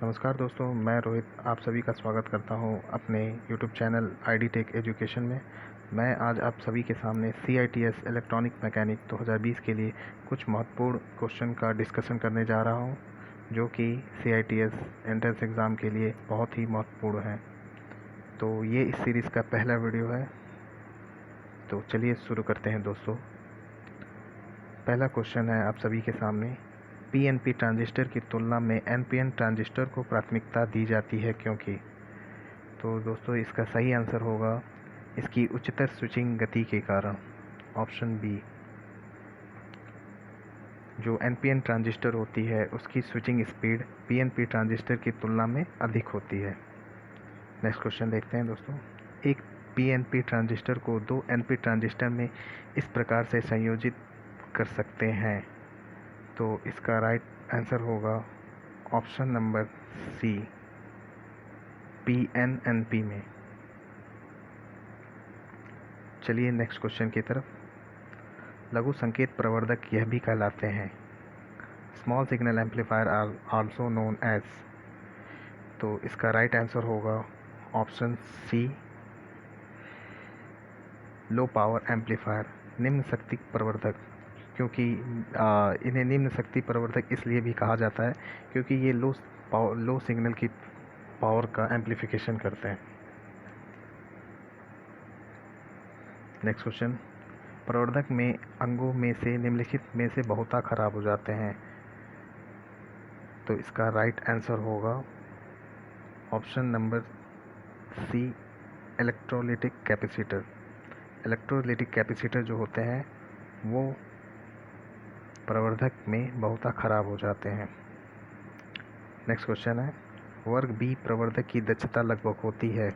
नमस्कार दोस्तों, मैं रोहित आप सभी का स्वागत करता हूं अपने YouTube channel ID tech education में। मैं आज आप सभी के सामने CITS इलेक्ट्रॉनिक मैकेनिक 2020 के लिए कुछ महत्वपूर्ण क्वेश्चन का डिस्कशन करने जा रहा हूं, जो कि CITS एंट्रेंस एग्ज़ाम के लिए बहुत ही महत्वपूर्ण है। तो ये इस सीरीज़ का पहला वीडियो है, तो चलिए शुरू करते हैं दोस्तों। पहला क्वेश्चन है आप सभी के सामने, PNP ट्रांजिस्टर की तुलना में NPN ट्रांजिस्टर को प्राथमिकता दी जाती है क्योंकि। तो दोस्तों इसका सही आंसर होगा इसकी उच्चतर स्विचिंग गति के कारण, ऑप्शन बी। जो NPN ट्रांजिस्टर होती है उसकी स्विचिंग स्पीड PNP ट्रांजिस्टर की तुलना में अधिक होती है। नेक्स्ट क्वेश्चन देखते हैं दोस्तों। एक PNP ट्रांजिस्टर को दो NP ट्रांजिस्टर में इस प्रकार से संयोजित कर सकते हैं, तो इसका राइट आंसर होगा ऑप्शन नंबर सी, PNNP में। चलिए नेक्स्ट क्वेश्चन की तरफ। लघु संकेत प्रवर्धक यह भी कहलाते हैं, small signal amplifier are also known as. तो इसका राइट आंसर होगा option C, low power amplifier, निम्न शक्ति प्रवर्धक। क्योंकि इन्हें निम्न शक्ति प्रवर्धक इसलिए भी कहा जाता है क्योंकि ये लो सिग्नल की पावर का एम्पलीफिकेशन करते हैं। नेक्स्ट क्वेश्चन, प्रवर्धक में अंगों में से निम्नलिखित में से बहुता खराब हो जाते हैं, तो इसका राइट आंसर होगा option number C, electrolytic capacitor. Electrolytic capacitor जो होते हैं वो प्रवर्धक में बहुता खराब हो जाते हैं। नेक्स्ट क्वेश्चन है, वर्ग बी प्रवर्धक की दक्षता लगभग होती है।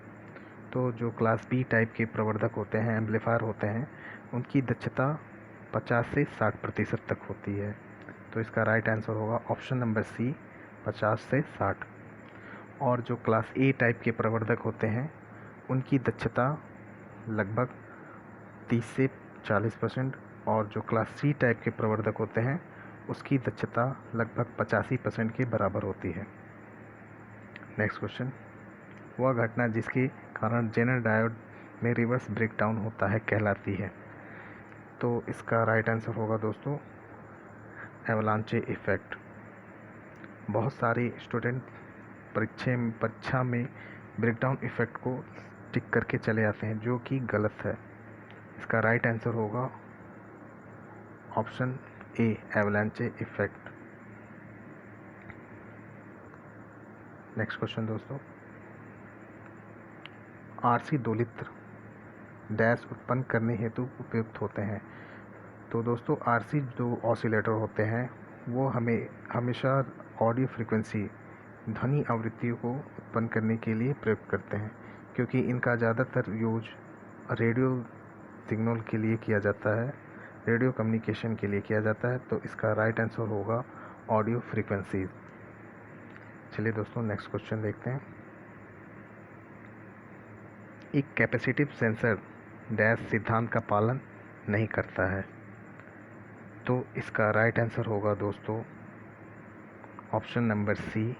तो जो क्लास बी टाइप के प्रवर्धक होते हैं, एम्पलीफायर होते हैं, उनकी दक्षता 50 से 60% तक होती है। तो इसका राइट आंसर होगा ऑप्शन नंबर सी, 50 से 60। और जो क्लास ए टाइप के प्रवर्धक होते हैं उनकी दक्षता लगभग 30 से 40%, और जो क्लास सी टाइप के प्रवर्धक होते हैं उसकी दक्षता लगभग 85% के बराबर होती है। नेक्स्ट क्वेश्चन, वह घटना जिसके कारण जेनर डायोड में रिवर्स ब्रेकडाउन होता है कहलाती है। तो इसका राइट आंसर होगा दोस्तों एवलांचे इफ़ेक्ट। बहुत सारे स्टूडेंट परीक्षा में ब्रेकडाउन इफ़ेक्ट को टिक करके चले आते हैं, जो कि गलत है। इसका राइट आंसर होगा option A, एवलांचे effect. Next question दोस्तों, RC दोलित्र डैश उत्पन्न करने हेतु उपयुक्त होते हैं। तो दोस्तों RC जो ऑसिलेटर होते हैं वो हमें हमेशा ऑडियो फ्रीक्वेंसी, ध्वनि आवृत्तियों को उत्पन्न करने के लिए प्रयुक्त करते हैं, क्योंकि इनका ज़्यादातर यूज रेडियो सिग्नल के लिए किया जाता है, रेडियो कम्युनिकेशन के लिए किया जाता है। तो इसका राइट आंसर होगा ऑडियो फ्रीक्वेंसीज। चलिए दोस्तों नेक्स्ट क्वेश्चन देखते हैं। एक कैपेसिटिव सेंसर डैश सिद्धांत का पालन नहीं करता है। तो इसका राइट आंसर होगा दोस्तों ऑप्शन नंबर सी,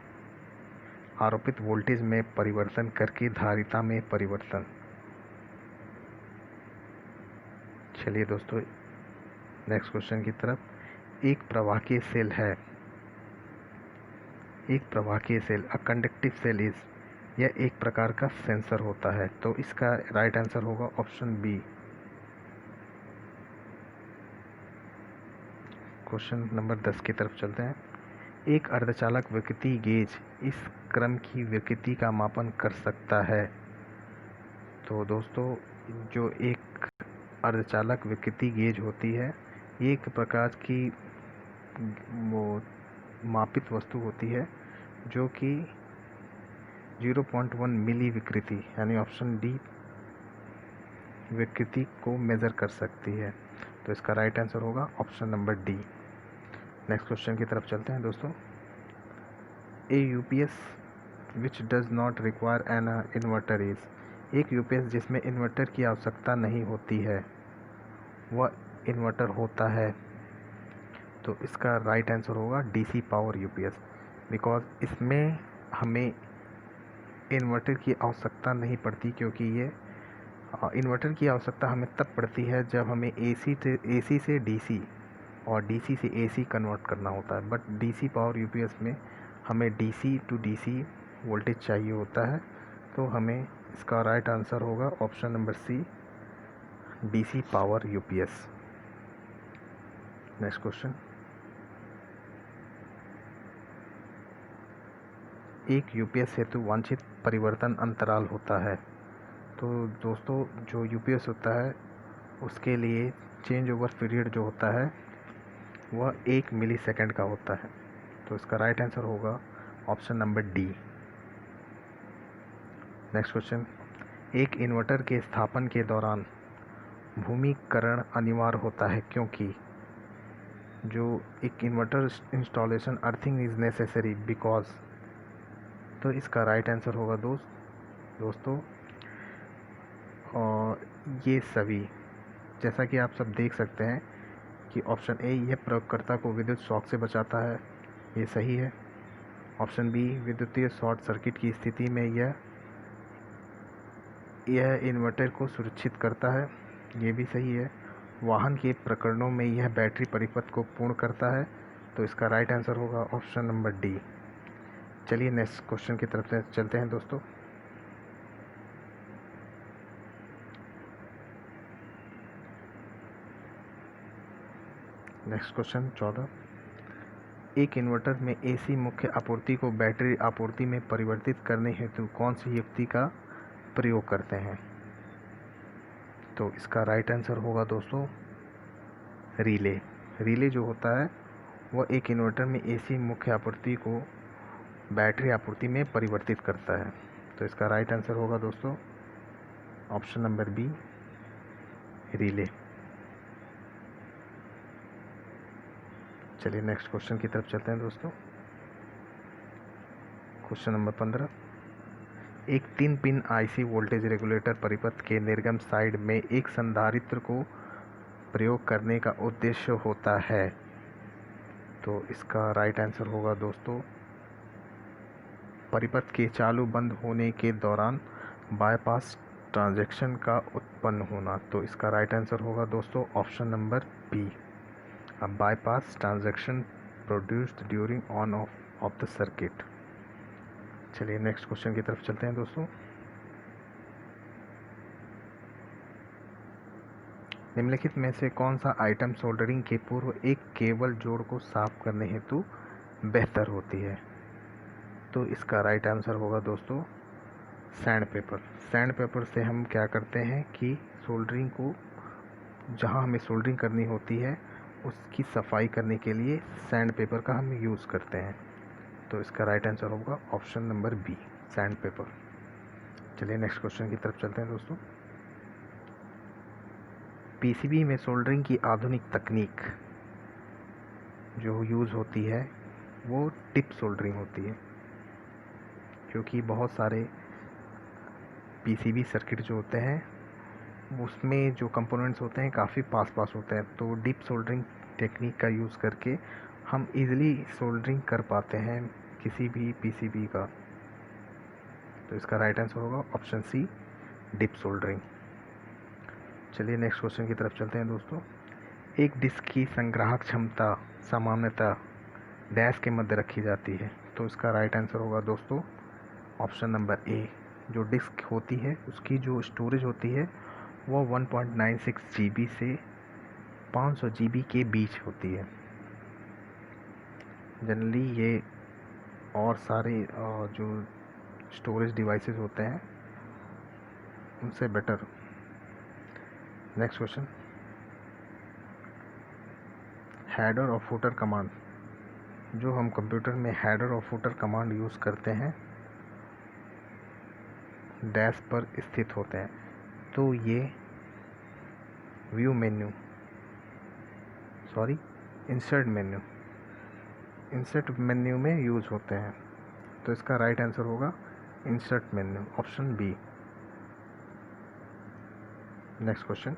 आरोपित वोल्टेज में परिवर्तन करके धारिता में परिवर्तन। चलिए दोस्तों नेक्स्ट क्वेश्चन की तरफ। एक प्रवाहकीय सेल है, एक प्रवाहकीय cell, a conductive cell is, यह एक प्रकार का सेंसर होता है। तो इसका राइट आंसर होगा ऑप्शन बी। क्वेश्चन नंबर 10 की तरफ चलते हैं। एक अर्धचालक विकृति गेज इस क्रम की विकृति का मापन कर सकता है। तो दोस्तों जो एक अर्धचालक विकृति गेज होती है ये एक प्रकार की वो मापित वस्तु होती है जो कि 0.1 मिली विकृति यानी ऑप्शन डी विकृति को मेज़र कर सकती है। तो इसका राइट आंसर होगा option number D. Next question की तरफ चलते हैं दोस्तों। A UPS which does not require an inverter is, एक यूपीएस जिसमें इन्वर्टर की आवश्यकता नहीं होती है वह इन्वर्टर होता है। तो इसका राइट आंसर होगा डीसी पावर यूपीएस, बिकॉज इसमें हमें इन्वर्टर की आवश्यकता नहीं पड़ती, क्योंकि ये इन्वर्टर की आवश्यकता हमें तब पड़ती है जब हमें एसी से डीसी और डीसी से एसी कन्वर्ट करना होता है। बट डीसी पावर यूपीएस में हमें डीसी टू डीसी वोल्टेज चाहिए होता है। तो हमें इसका राइट आंसर होगा option number C, DC power UPS. Next question, एक यूपीएस हेतु वांछित परिवर्तन अंतराल होता है। तो दोस्तों, जो यूपीएस होता है उसके लिए चेंज ओवर पीरियड जो होता है वह 1 मिली सेकेंड का होता है। तो इसका राइट आंसर होगा option number D. Next question, एक इन्वर्टर के स्थापन के दौरान भूमिकरण अनिवार्य होता है क्योंकि जो एक inverter installation earthing is necessary because. तो इसका राइट आंसर होगा दोस्तों और ये सभी, जैसा कि आप सब देख सकते हैं कि ऑप्शन ए यह प्रयोगकर्ता को विद्युत शॉक से बचाता है, ये सही है। ऑप्शन बी, विद्युतीय शॉर्ट सर्किट की स्थिति में यह इन्वर्टर को सुरक्षित करता है, ये भी सही है। वाहन के प्रकरणों में यह बैटरी परिपथ को पूर्ण करता है। तो इसका राइट आंसर होगा ऑप्शन नंबर डी। चलिए नेक्स्ट क्वेश्चन की तरफ से चलते हैं दोस्तों। नेक्स्ट क्वेश्चन 14, एक इन्वर्टर में एसी मुख्य आपूर्ति को बैटरी आपूर्ति में परिवर्तित करने हेतु कौन सी युक्ति का प्रयोग करते हैं। तो इसका राइट आंसर होगा दोस्तों रिले। रिले जो होता है वह एक इन्वर्टर में एसी मुख्य आपूर्ति को बैटरी आपूर्ति में परिवर्तित करता है। तो इसका राइट आंसर होगा दोस्तों ऑप्शन नंबर बी, रिले। चलिए नेक्स्ट क्वेश्चन की तरफ चलते हैं दोस्तों। क्वेश्चन नंबर 15, एक 3 पिन आईसी वोल्टेज रेगुलेटर परिपथ के निर्गम साइड में एक संधारित्र को प्रयोग करने का उद्देश्य होता है। तो इसका राइट आंसर होगा दोस्तों परिपथ के चालू बंद होने के दौरान बाईपास ट्रांजैक्शन का उत्पन्न होना। तो इसका राइट आंसर होगा दोस्तों option number B, a bypass transaction produced during on off the circuit. चलिए नेक्स्ट क्वेश्चन की तरफ चलते हैं दोस्तों। निम्नलिखित में से कौन सा आइटम सोल्डरिंग के पूर्व एक केबल जोड़ को साफ करने हेतु बेहतर होती है। तो इसका राइट आंसर होगा दोस्तों सैंड पेपर। सैंड पेपर से हम क्या करते हैं कि सोल्डरिंग को, जहां हमें सोल्डरिंग करनी होती है उसकी सफाई करने के लिए सैंड पेपर का हम यूज़ करते हैं। तो इसका राइट आंसर होगा option number B, sandpaper. चलिए नेक्स्ट क्वेश्चन की तरफ चलते हैं दोस्तों। पीसीबी में सोल्डरिंग की आधुनिक तकनीक जो यूज़ होती है वो टिप सोल्डरिंग होती है, क्योंकि बहुत सारे पीसीबी सर्किट जो होते हैं उसमें जो कंपोनेंट्स होते हैं काफ़ी पास होते हैं। तो डीप सोल्डरिंग टेक्निक का यूज़ करके हम इजीली सोल्डरिंग कर पाते हैं किसी भी पीसीबी का। तो इसका राइट आंसर होगा ऑप्शन सी, डीप सोल्डरिंग। चलिए नेक्स्ट क्वेश्चन की तरफ चलते हैं दोस्तों। एक डिस्क की संग्राहक क्षमता सामान्यतः डैश के मध्य रखी जाती है। तो इसका राइट आंसर होगा दोस्तों ऑप्शन नंबर ए, जो डिस्क होती है उसकी जो स्टोरेज होती है वो 1.96 GB से 500 GB के बीच होती है। जनरली ये और सारे जो स्टोरेज डिवाइसेस होते हैं उनसे बेटर। नेक्स्ट क्वेश्चन, हेडर और फुटर कमांड, जो हम कंप्यूटर में हेडर और फुटर कमांड यूज़ करते हैं डैश पर स्थित होते हैं। तो ये इंसर्ट मेन्यू में यूज़ होते हैं। तो इसका राइट आंसर होगा insert menu, option B. Next question,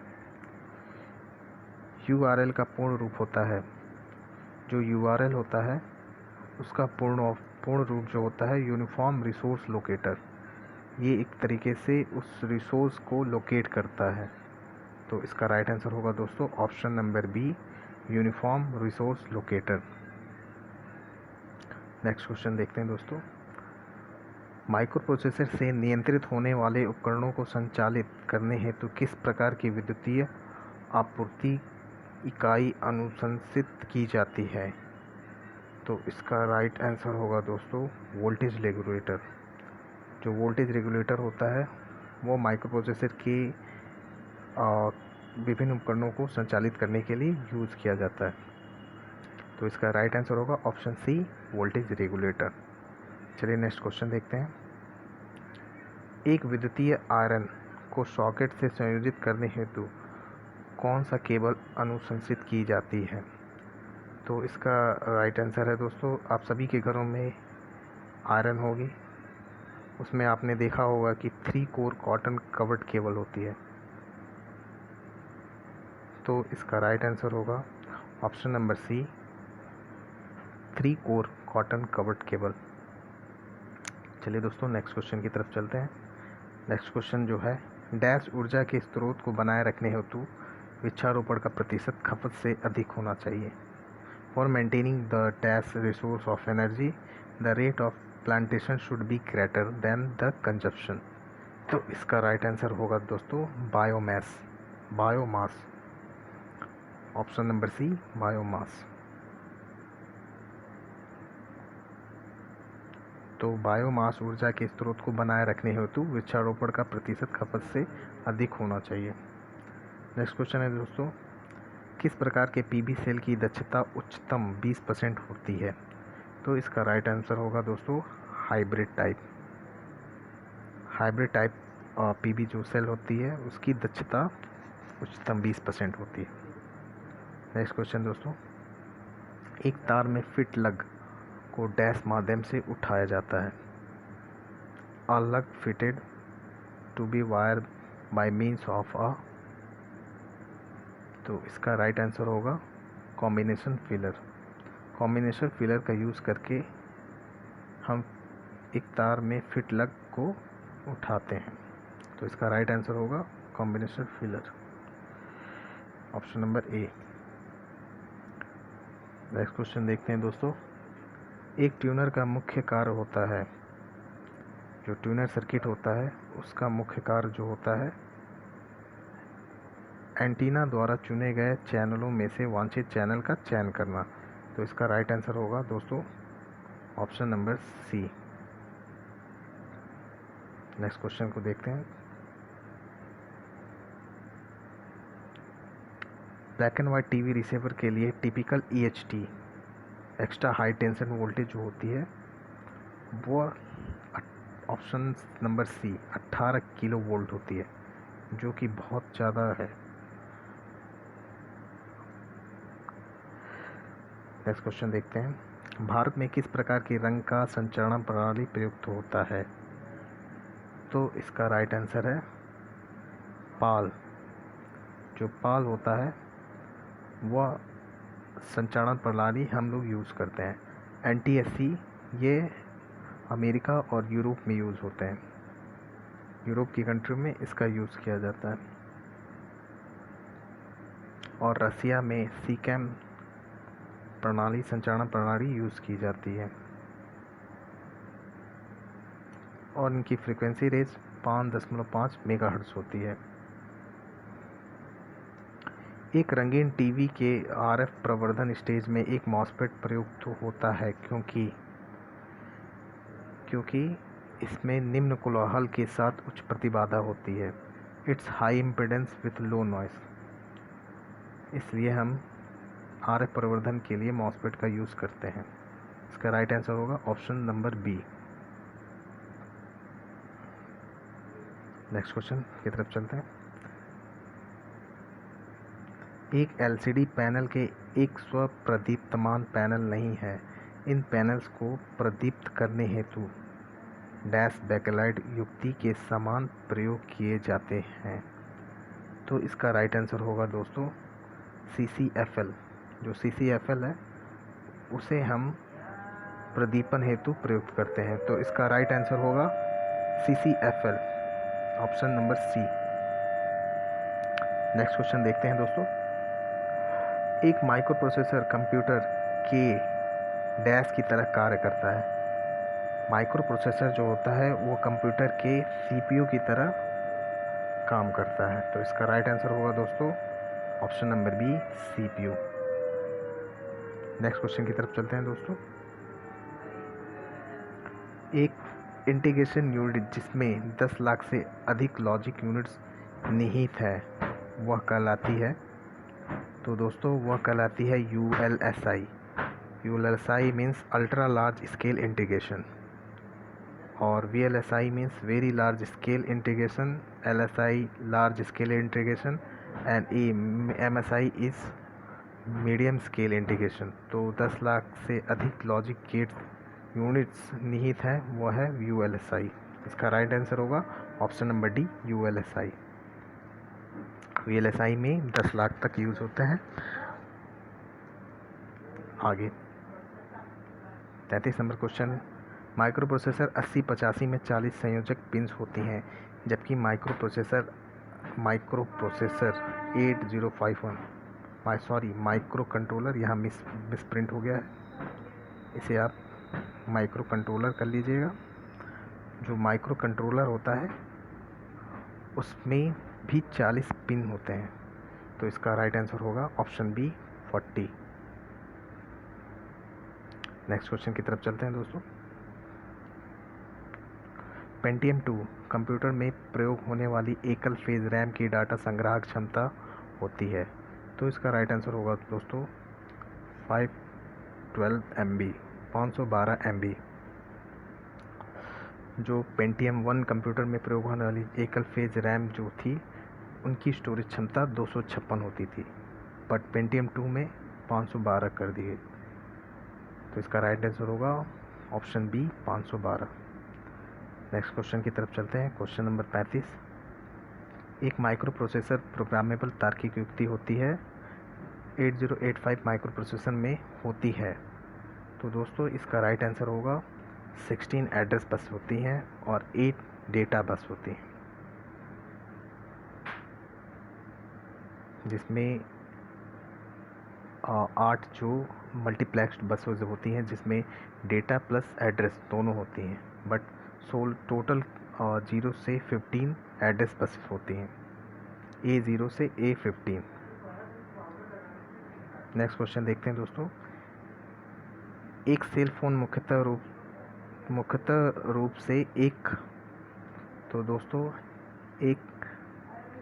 URL का पूर्ण रूप होता है। जो URL होता है उसका पूर्ण पूर्ण रूप जो होता है यूनिफॉर्म रिसोर्स लोकेटर, ये एक तरीके से उस रिसोर्स को लोकेट करता है। तो इसका राइट आंसर होगा दोस्तों option number B, uniform resource locator. Next question देखते हैं दोस्तों। माइक्रो प्रोसेसर से नियंत्रित होने वाले उपकरणों को संचालित करने हेतु किस प्रकार की विद्युतीय आपूर्ति इकाई अनुशंसित की जाती है? तो इसका राइट आंसर होगा दोस्तों वोल्टेज रेगुलेटर। जो वोल्टेज रेगुलेटर होता है वो माइक्रो प्रोसेसर के विभिन्न उपकरणों को संचालित करने के लिए यूज़ किया जाता है। तो इसका राइट आंसर होगा ऑप्शन सी, वोल्टेज रेगुलेटर। चलिए नेक्स्ट क्वेश्चन देखते हैं। एक विद्युतीय आयरन को सॉकेट से संयोजित करने हेतु कौन सा केबल अनुशंसित की जाती है? तो इसका राइट आंसर है दोस्तों, आप सभी के घरों में आयरन होगी, उसमें आपने देखा होगा कि 3 कोर कॉटन कवर्ड केबल होती है। तो इसका राइट आंसर होगा option number C, 3 core cotton covered cable. चलिए दोस्तों नेक्स्ट क्वेश्चन की तरफ चलते हैं। नेक्स्ट क्वेश्चन जो है, डैश ऊर्जा के स्रोत को बनाए रखने हेतु वृक्षारोपण का प्रतिशत खपत से अधिक होना चाहिए। For maintaining the dash resource of energy the rate of plantation should be greater than the consumption. तो इसका राइट आंसर होगा दोस्तों biomass. Option number C, biomass. तो बायोमास ऊर्जा के स्रोत को बनाए रखने हेतु वृक्षारोपण का प्रतिशत खपत से अधिक होना चाहिए। नेक्स्ट क्वेश्चन है दोस्तों, किस प्रकार के पीवी सेल की दक्षता उच्चतम 20% होती है? तो इसका राइट आंसर होगा दोस्तों हाइब्रिड टाइप पीवी जो सेल होती है उसकी दक्षता उच्चतम 20% होती है। नेक्स्ट क्वेश्चन दोस्तों, एक तार में फिट लग को डैश माध्यम से उठाया जाता है। A lug fitted to be wire by means of a. तो इसका राइट आंसर होगा कॉम्बिनेशन फिलर का यूज़ करके हम एक तार में फिट लग को उठाते हैं। तो इसका राइट आंसर होगा combination filler, option number A. Next question देखते हैं दोस्तों। एक ट्यूनर का मुख्य कार्य होता है, जो ट्यूनर सर्किट होता है उसका मुख्य कार्य जो होता है एंटीना द्वारा चुने गए चैनलों में से वांछित चैनल का चयन करना। तो इसका राइट आंसर होगा दोस्तों option number C. Next question को देखते हैं। Black and white TV receiver के लिए typical EHT extra high tension voltage जो होती है वो option number C 18 kilovolt होती है, जो कि बहुत ज़्यादा है। नेक्स्ट क्वेश्चन देखते हैं। भारत में किस प्रकार की रंग का संचरण प्रणाली प्रयुक्त होता है? तो इसका राइट आंसर है पाल। जो पाल होता है वह संचरण प्रणाली हम लोग यूज़ करते हैं। NTSC ये अमेरिका और यूरोप में यूज़ होते हैं, यूरोप की कंट्री में इसका यूज़ किया जाता है, और रसिया में सीकैम प्रणाली संचरण प्रणाली यूज़ की जाती है, और इनकी फ्रीक्वेंसी रेंज 5.5 मेगाहर्ट्ज़ होती है। एक रंगीन टीवी के RF प्रवर्धन स्टेज में एक मॉसफेट प्रयुक्त होता है क्योंकि इसमें निम्न कोलाहल के साथ उच्च प्रतिबाधा होती है। It's high impedance with low noise. इसलिए हम RF प्रवर्धन के लिए मॉसफेट का यूज़ करते हैं। इसका राइट आंसर होगा option number B. Next question की तरफ चलते हैं। एक LCD पैनल के एक स्वप्रदीप्तमान पैनल नहीं है। इन पैनल्स को प्रदीप्त करने हेतु डैश बैकलाइट युक्ति के समान प्रयोग किए जाते हैं। तो इसका राइट आंसर होगा दोस्तों CCFL। जो CCFL है उसे हम प्रदीपन हेतु प्रयुक्त करते हैं। तो इसका राइट आंसर होगा CCFL, option number C. Next question देखते हैं दोस्तों। एक माइक्रो प्रोसेसर कंप्यूटर के डैश की तरह कार्य करता है। माइक्रो प्रोसेसर जो होता है वो कंप्यूटर के CPU की तरह काम करता है। तो इसका राइट आंसर होगा दोस्तों option number B, CPU। Next question की तरफ चलते हैं दोस्तों। एक इंटीग्रेशन यूनिट जिसमें 10 लाख से अधिक लॉजिक यूनिट्स निहित है वह कहलाती है। तो दोस्तों वह कहलाती है ULSI। ULSI means ultra large scale integration, और VLSI means very large scale integration, LSI large scale integration and MSI is medium scale integration. तो 10 लाख से अधिक लॉजिक गेट्स यूनिट्स निहित है वो है ULSI। इसका राइट आंसर होगा option number D, ULSI। VLSI में 10 लाख तक यूज़ होते हैं। आगे 33 नंबर क्वेश्चन। माइक्रो प्रोसेसर 8085 में 40 संयोजक पिंस होती हैं, जबकि माइक्रो प्रोसेसर 8051 माइक्रो कंट्रोलर, यहाँ मिसप्रिंट हो गया है, इसे आप माइक्रो कंट्रोलर कर लीजिएगा। जो माइक्रो कंट्रोलर होता है उसमें भी 40 पिन होते हैं। तो इसका राइट आंसर होगा ऑप्शन बी, 40। नेक्स्ट क्वेश्चन की तरफ चलते हैं दोस्तों। पेंटियम 2 कंप्यूटर में प्रयोग होने वाली एकल फेज रैम की डाटा संग्राहक क्षमता होती है। तो इसका राइट आंसर होगा दोस्तों 512 MB, 512 MB। जो पेंटियम 1 कंप्यूटर में प्रयोग होने वाली एकल फेज रैम जो थी उनकी स्टोरेज क्षमता 256 होती थी, बट पेंटियम 2 में 512 कर दी गई। तो इसका राइट आंसर होगा ऑप्शन बी, 512। नेक्स्ट क्वेश्चन की तरफ चलते हैं। Question number 35। एक माइक्रो प्रोसेसर प्रोग्रामेबल तार्किक युक्ति होती है 8085 माइक्रो प्रोसेसर में होती है। तो दोस्तों इसका राइट आंसर होगा 16 एड्रेस बस होती हैं और 8 डेटा बस होती हैं, जिसमें 8 जो मल्टीप्लेक्स्ड बस होती हैं जिसमें डेटा प्लस एड्रेस दोनों होती हैं, बट टोटल 0 से 15 एड्रेस बस होती हैं, A0 से A15। नेक्स्ट क्वेश्चन देखते हैं दोस्तों। एक सेल फोन मुख्यतः रूप से एक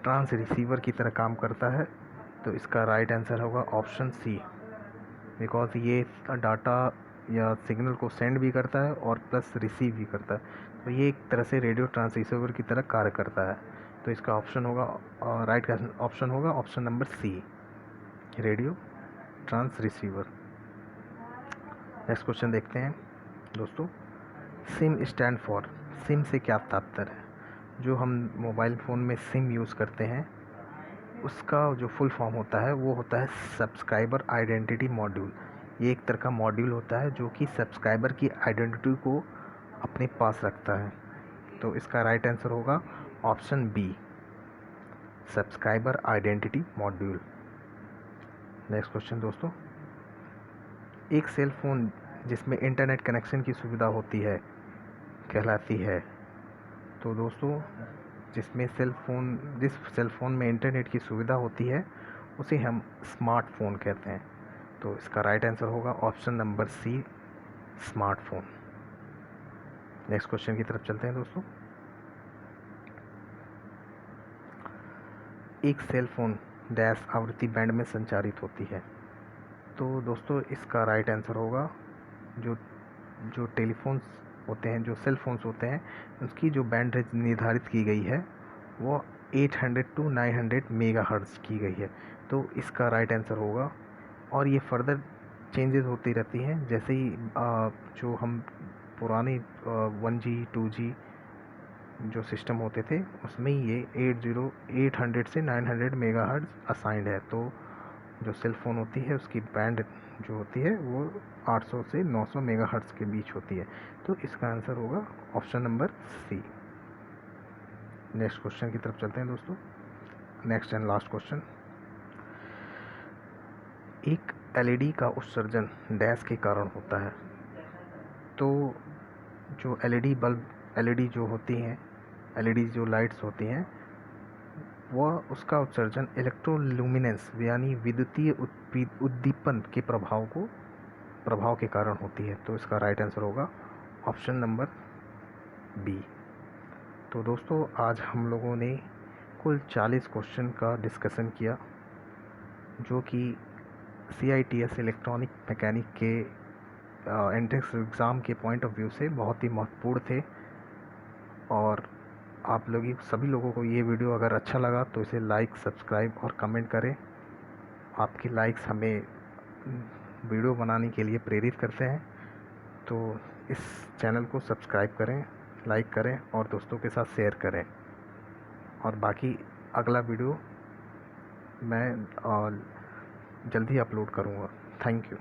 ट्रांस रिसीवर की तरह काम करता है। तो इसका राइट आंसर होगा ऑप्शन सी, बिकॉज ये डाटा या सिग्नल को सेंड भी करता है और प्लस रिसीव भी करता है। तो ये एक तरह से रेडियो ट्रांस रिसीवर की तरह कार्य करता है। तो इसका ऑप्शन होगा राइट ऑप्शन होगा option number C, radio trans receiver. Next question देखते हैं दोस्तों। सिम स्टैंड फॉर, सिम से क्या तात्पर्य है? जो हम मोबाइल फ़ोन में सिम यूज़ करते हैं उसका जो फुल फॉर्म होता है वो होता है सब्सक्राइबर आइडेंटिटी मॉड्यूल। ये एक तरह का मॉड्यूल होता है जो कि सब्सक्राइबर की आइडेंटिटी को अपने पास रखता है। तो इसका राइट आंसर होगा option B, subscriber identity module. Next question दोस्तों। एक सेल फ़ोन जिसमें इंटरनेट कनेक्शन की सुविधा होती है कहलाती है। तो दोस्तों जिस सेल फ़ोन में इंटरनेट की सुविधा होती है उसे हम स्मार्टफोन कहते हैं। तो इसका राइट आंसर होगा option number C, smartphone. Next question की तरफ चलते हैं दोस्तों। एक सेल फोन डैश आवृत्ति बैंड में संचारित होती है। तो दोस्तों इसका राइट आंसर होगा जो टेलीफोन्स होते हैं, जो सेल फोन्स होते हैं, उसकी जो बैंड रेंज निर्धारित की गई है वो 800 to 900 मेगाहर्ट्ज़ की गई है। तो इसका राइट आंसर होगा, और ये फर्दर चेंजेस होती रहती हैं जैसे ही जो हम पुरानी 1G 2G जो सिस्टम होते थे उसमें ये 800 से 900 मेगाहर्ट्ज़ असाइंड है। तो जो सेल फ़ोन होती है उसकी बैंड जो होती है वो 800 से 900 मेगाहर्ट्ज़ के बीच होती है। तो इसका आंसर होगा option number C. Next question की तरफ चलते हैं दोस्तों। नेक्स्ट एंड लास्ट क्वेश्चन, एक एलईडी का उत्सर्जन डैश के कारण होता है। तो जो एलईडी जो होती हैं, एलईडी जो लाइट्स होती हैं, वह उसका उत्सर्जन इलेक्ट्रोल्यूमिनेंस यानी विद्युतीय उद्दीपन के प्रभाव के कारण होती है। तो इसका राइट आंसर होगा ऑप्शन नंबर बी। तो दोस्तों आज हम लोगों ने कुल 40 क्वेश्चन का डिस्कशन किया, जो कि CITS इलेक्ट्रॉनिक मैकेनिक के एंट्रेंस एग्ज़ाम के पॉइंट ऑफ व्यू से बहुत ही महत्वपूर्ण थे। और आप लोग सभी लोगों को ये वीडियो अगर अच्छा लगा तो इसे लाइक, सब्सक्राइब और कमेंट करें। आपकी लाइक्स हमें वीडियो बनाने के लिए प्रेरित करते हैं। तो इस चैनल को सब्सक्राइब करें, लाइक करें और दोस्तों के साथ शेयर करें। और बाकी अगला वीडियो मैं जल्दी अपलोड करूँगा। Thank you.